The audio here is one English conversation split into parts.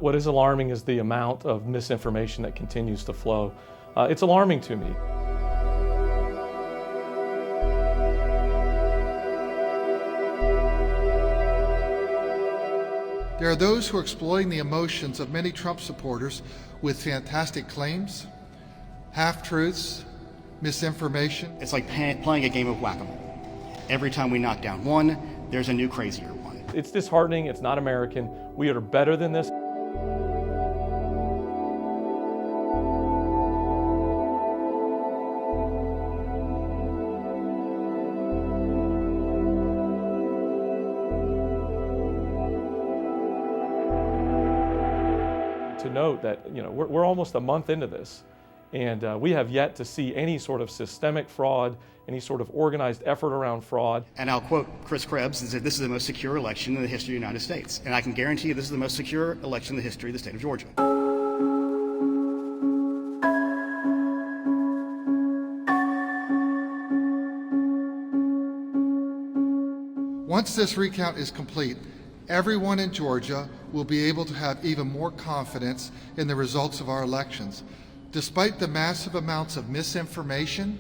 What is alarming is the amount of misinformation that continues to flow. It's alarming to me. There are those who are exploiting the emotions of many Trump supporters with fantastic claims, half-truths, misinformation. It's like playing a game of whack-a-mole. Every time we knock down one, there's a new crazier one. It's disheartening, it's not American. We are better than this. To note that we're almost a month into this, and we have yet to see any sort of systemic fraud, any sort of organized effort around fraud. And I'll quote Chris Krebs and say this is the most secure election in the history of the United States. And I can guarantee you this is the most secure election in the history of the state of Georgia. Once this recount is complete, everyone in Georgia will be able to have even more confidence in the results of our elections, despite the massive amounts of misinformation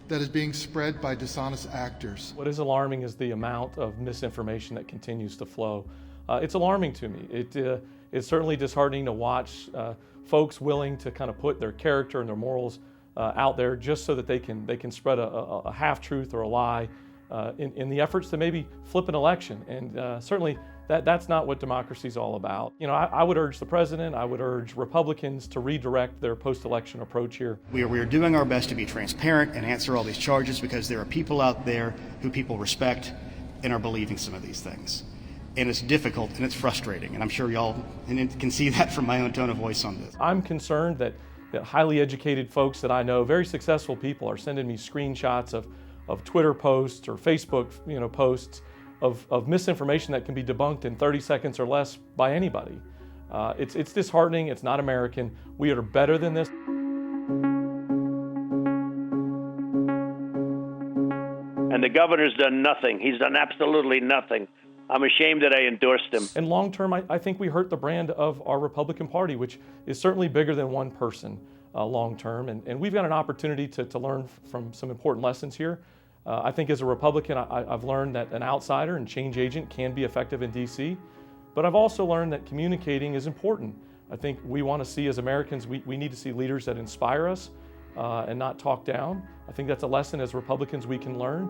that is being spread by dishonest actors. What is alarming is the amount of misinformation that continues to flow. It's alarming to me. It's certainly disheartening to watch folks willing to kind of put their character and their morals out there just so that they can spread a half-truth or a lie in the efforts to maybe flip an election. And certainly that's not what democracy is all about. I would urge the president, I would urge Republicans to redirect their post-election approach here. We are doing our best to be transparent and answer all these charges because there are people out there who people respect and are believing some of these things. And it's difficult and it's frustrating, and I'm sure y'all can see that from my own tone of voice on this. I'm concerned that highly educated folks that I know, very successful people, are sending me screenshots of Twitter posts or Facebook posts of misinformation that can be debunked in 30 seconds or less by anybody. It's disheartening, it's not American. We are better than this. And the governor's done nothing. He's done absolutely nothing. I'm ashamed that I endorsed him. And long term, I think we hurt the brand of our Republican Party, which is certainly bigger than one person long term. And we've got an opportunity to learn from some important lessons here. I think as a Republican, I've learned that an outsider and change agent can be effective in DC, but I've also learned that communicating is important. I think we want to see, as Americans, we need to see leaders that inspire us and not talk down. I think that's a lesson as Republicans we can learn.